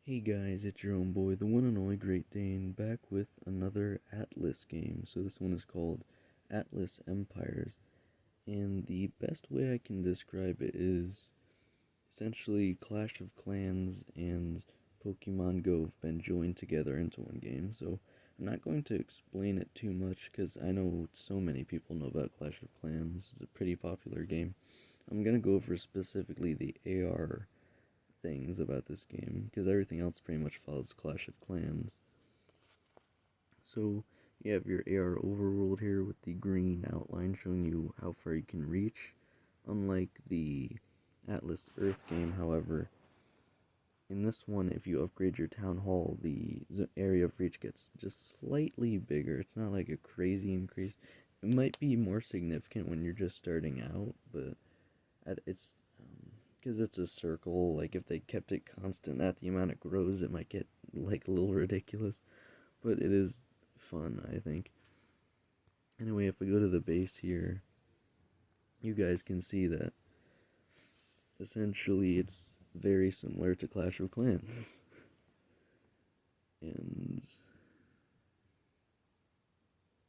Hey guys, it's your own boy, the one and only Great Dane, back with another Atlas game. So this one is called Atlas Empires, and the best way I can describe it is essentially Clash of Clans and Pokemon Go have been joined together into one game. So I'm not going to explain it too much because I know so many people know about Clash of Clans. It's a pretty popular game. I'm going to go over specifically the AR things about this game because everything else pretty much follows Clash of Clans. So you have your AR overworld here with the green outline showing you how far you can reach. Unlike the Atlas Earth game, however, in this one, if you upgrade your town hall, the area of reach gets just slightly bigger. It's not like a crazy increase. It might be more significant when you're just starting out, but it's because it's a circle. Like if they kept it constant at the amount it grows, it might get like a little ridiculous. But it is fun, I think. Anyway, if we go to the base here, you guys can see that essentially it's very similar to Clash of Clans. And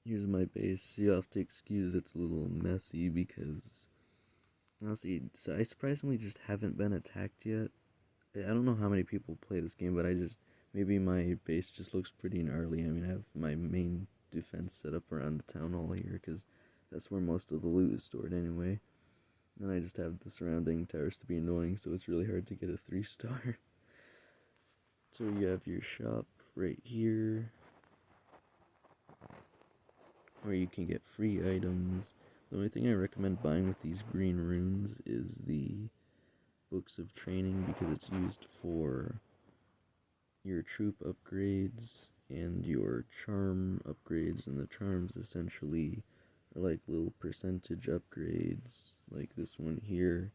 here's my base. You have to excuse it's a little messy because honestly, so I surprisingly just haven't been attacked yet. I don't know how many people play this game, but maybe my base just looks pretty gnarly. I mean, I have my main defense set up around the town hall here because that's where most of the loot is stored anyway. And I just have the surrounding towers to be annoying, so it's really hard to get a 3-star. So you have your shop right here, where you can get free items. The only thing I recommend buying with these green runes is the books of training because it's used for your troop upgrades and your charm upgrades, and the charms essentially are like little percentage upgrades. Like this one here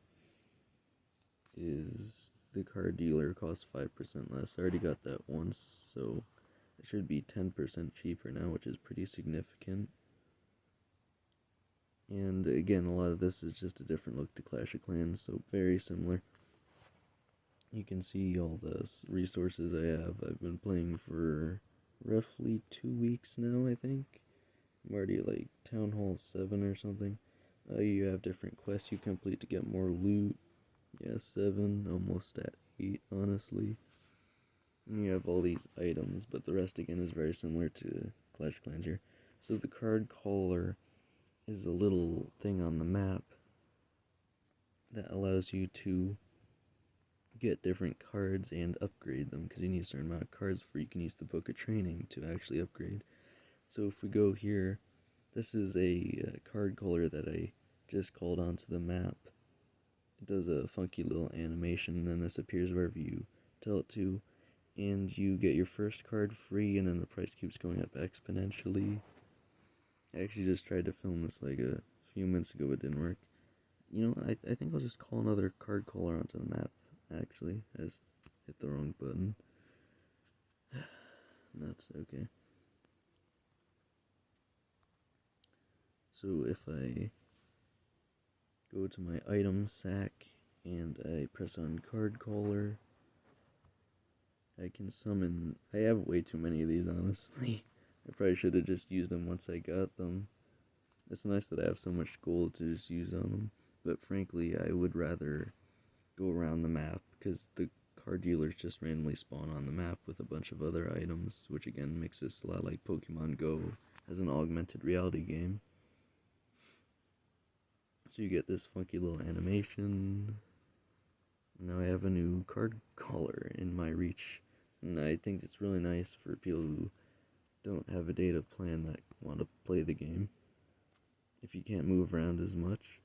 is the card dealer costs 5% less. I already got that once, so it should be 10% cheaper now, which is pretty significant. And again, a lot of this is just a different look to Clash of Clans, so very similar. You can see all the resources I have. I've been playing for roughly 2 weeks now, I think. I'm already at like Town Hall 7 or something. You have different quests you complete to get more loot. Yeah, 7, almost at 8, honestly. And you have all these items, but the rest again is very similar to Clash of Clans here. So the card caller is a little thing on the map that allows you to get different cards and upgrade them, because you need a certain amount of cards before you can use the book of training to actually upgrade. So if we go here, this is a card caller that I just called onto the map. It does a funky little animation, and then this appears wherever you tell it to, and you get your first card free, and then the price keeps going up exponentially. I actually just tried to film this like a few minutes ago, but it didn't work. You know, I think I'll just call another card caller onto the map, actually. I just hit the wrong button. That's okay. So if I go to my item sack and I press on card caller, I can summon. I have way too many of these, honestly. I probably should have just used them once I got them. It's nice that I have so much gold to just use on them, but frankly, I would rather go around the map because the card dealers just randomly spawn on the map with a bunch of other items, which again makes this a lot like Pokemon Go as an augmented reality game. So you get this funky little animation. Now I have a new card caller in my reach, and I think it's really nice for people who don't have a data plan that want to play the game. If you can't move around as much,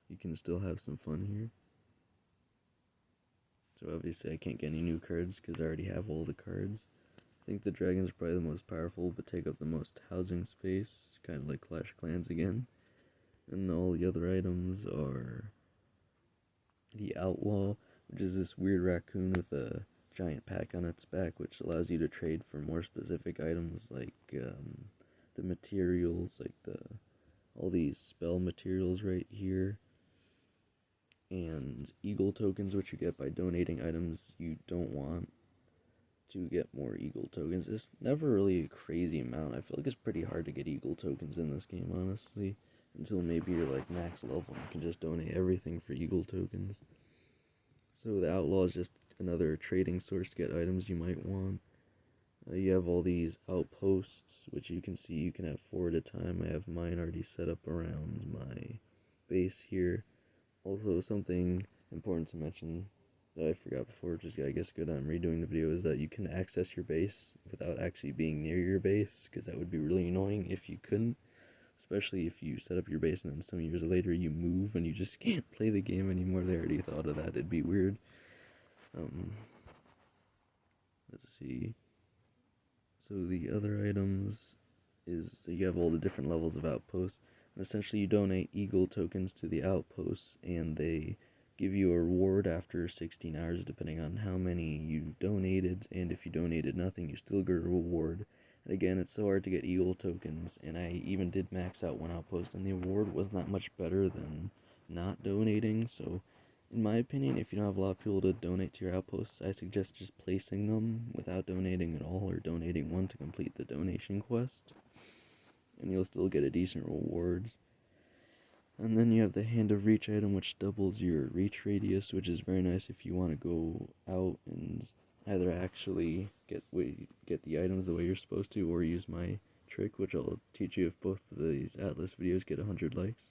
you can still have some fun here. So obviously I can't get any new cards because I already have all the cards. I think the dragons are probably the most powerful, but take up the most housing space, kind of like Clash of Clans again. And all the other items are the outlaw, which is this weird raccoon with a giant pack on its back, which allows you to trade for more specific items like the materials, like all these spell materials right here, and eagle tokens, which you get by donating items you don't want. to get more Eagle tokens. It's never really a crazy amount. I feel like it's pretty hard to get Eagle tokens in this game, honestly. Until maybe you're like max level and you can just donate everything for Eagle tokens. So the Outlaw is just another trading source to get items you might want. You have all these outposts, which you can see you can have 4 at a time. I have mine already set up around my base here. Also, something important to mention that I forgot before, which is I guess good I'm redoing the video, is that you can access your base without actually being near your base, because that would be really annoying if you couldn't. Especially if you set up your base and then some years later you move and you just can't play the game anymore. They already thought of that. It'd be weird. Let's see. So the other items is you have all the different levels of outposts. And essentially you donate Eagle tokens to the outposts and they give you a reward after 16 hours depending on how many you donated. And if you donated nothing, you still get a reward. And again, it's so hard to get Eagle tokens, and I even did max out one outpost, and the award was not much better than not donating. So in my opinion, if you don't have a lot of people to donate to your outposts, I suggest just placing them without donating at all, or donating one to complete the donation quest, and you'll still get a decent rewards. And then you have the Hand of Reach item, which doubles your reach radius, which is very nice if you want to go out and either actually get the items the way you're supposed to, or use my trick, which I'll teach you if both of these Atlas videos get 100 likes.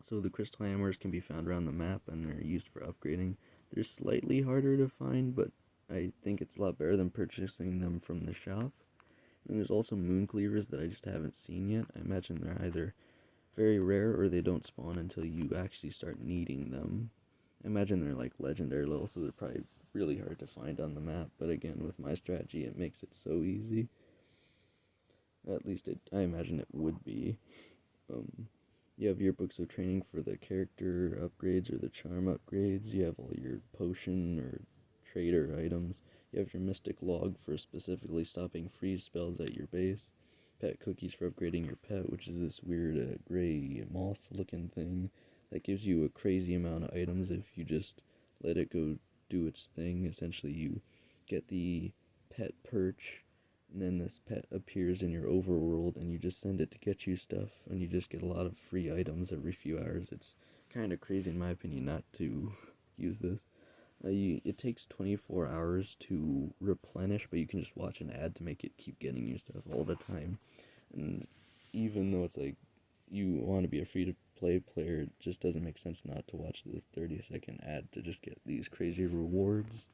So the crystal hammers can be found around the map, and they're used for upgrading. They're slightly harder to find, but I think it's a lot better than purchasing them from the shop. And there's also moon cleavers that I just haven't seen yet. I imagine they're either very rare or they don't spawn until you actually start needing them. I imagine they're like legendary level, so they're probably really hard to find on the map, but again, with my strategy, it makes it so easy. At least I imagine it would be. You have your books of training for the character upgrades or the charm upgrades. You have all your potion or trader items. You have your mystic log for specifically stopping freeze spells at your base. Pet cookies for upgrading your pet, which is this weird gray moth looking thing that gives you a crazy amount of items if you just let it go do its thing. Essentially, you get the pet perch, and then this pet appears in your overworld, and you just send it to get you stuff, and you just get a lot of free items every few hours. It's kind of crazy, in my opinion, not to use this. It takes 24 hours to replenish, but you can just watch an ad to make it keep getting you stuff all the time. And even though it's like you want to be a free-to-play player, it just doesn't make sense not to watch the 30-second ad to just get these crazy rewards.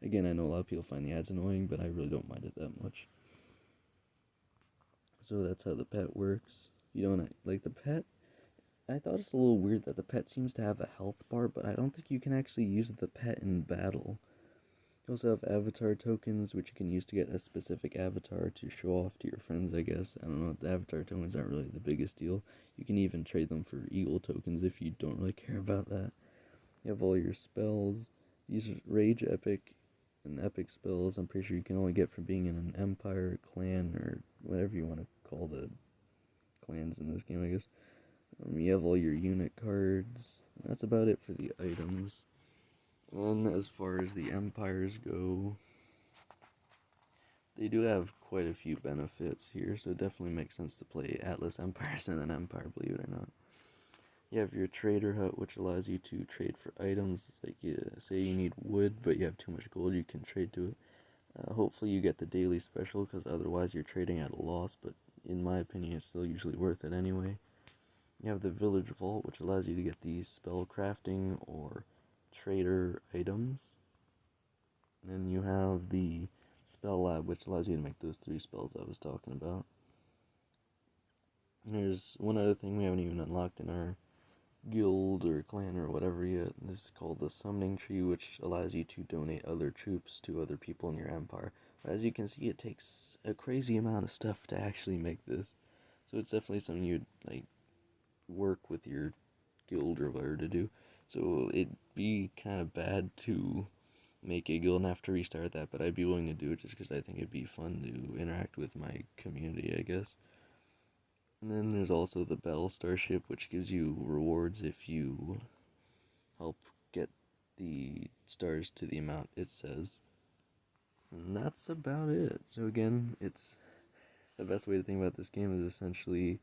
Again, I know a lot of people find the ads annoying, but I really don't mind it that much. So that's how the pet works. You don't like the pet. I thought it's a little weird that the pet seems to have a health bar, but I don't think you can actually use the pet in battle. You also have avatar tokens, which you can use to get a specific avatar to show off to your friends, I guess. I don't know, the avatar tokens aren't really the biggest deal. You can even trade them for Eagle tokens if you don't really care about that. You have all your spells. These are Rage Epic and Epic spells. I'm pretty sure you can only get from being in an empire, clan, or whatever you want to call the clans in this game, I guess. You have all your unit cards. That's about it for the items. And as far as the empires go, they do have quite a few benefits here, so it definitely makes sense to play Atlas Empires and an Empire, believe it or not. You have your trader hut, which allows you to trade for items. It's like, say you need wood, but you have too much gold, you can trade to it. Hopefully you get the daily special, because otherwise you're trading at a loss, but in my opinion, it's still usually worth it anyway. You have the village vault, which allows you to get these spell crafting or trader items. And then you have the spell lab, which allows you to make those 3 spells I was talking about. And there's one other thing we haven't even unlocked in our guild or clan or whatever yet. This is called the summoning tree, which allows you to donate other troops to other people in your empire. But as you can see, it takes a crazy amount of stuff to actually make this. So it's definitely something you'd like work with your guild or whatever to do. So it'd be kind of bad to make a guild and have to restart that, but I'd be willing to do it just because I think it'd be fun to interact with my community, I guess. And then there's also the Battle Starship, which gives you rewards if you help get the stars to the amount it says. And that's about it. So again, it's the best way to think about this game is essentially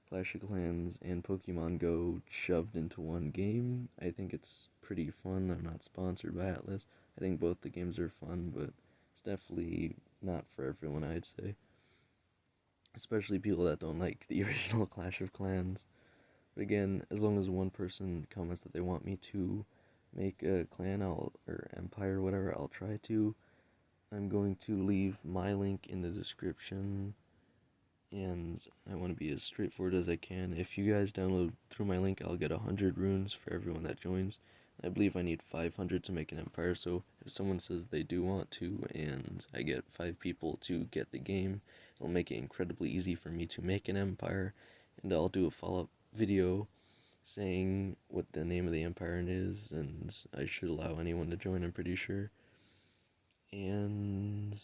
Clash of Clans and Pokemon Go shoved into one game. I think it's pretty fun. I'm not sponsored by Atlas. I think both the games are fun, but it's definitely not for everyone, I'd say. Especially people that don't like the original Clash of Clans. But again, as long as one person comments that they want me to make a clan or empire or whatever, I'll try to. I'm going to leave my link in the description, and I want to be as straightforward as I can. If you guys download through my link, I'll get 100 runes for everyone that joins. I believe I need 500 to make an empire, so if someone says they do want to, and I get 5 people to get the game, it'll make it incredibly easy for me to make an empire, and I'll do a follow-up video saying what the name of the empire is, and I should allow anyone to join, I'm pretty sure. And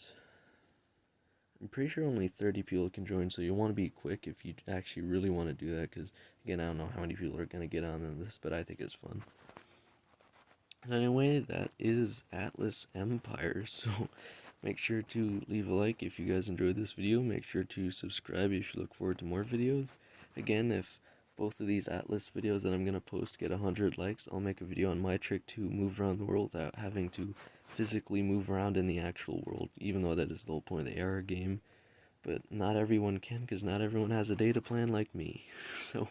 I'm pretty sure only 30 people can join, so you'll want to be quick if you actually really want to do that, because, again, I don't know how many people are going to get on this, but I think it's fun. And anyway, that is Atlas Empire, so make sure to leave a like if you guys enjoyed this video. Make sure to subscribe if you look forward to more videos. Again, if both of these Atlas videos that I'm going to post get 100 likes, I'll make a video on my trick to move around the world without having to physically move around in the actual world, even though that is the whole point of the AR game. But not everyone can, because not everyone has a data plan like me. So,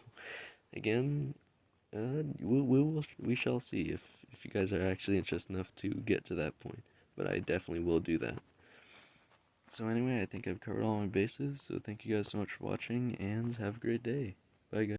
again, we shall see if you guys are actually interested enough to get to that point. But I definitely will do that. So anyway, I think I've covered all my bases, so thank you guys so much for watching, and have a great day. Bye, guys.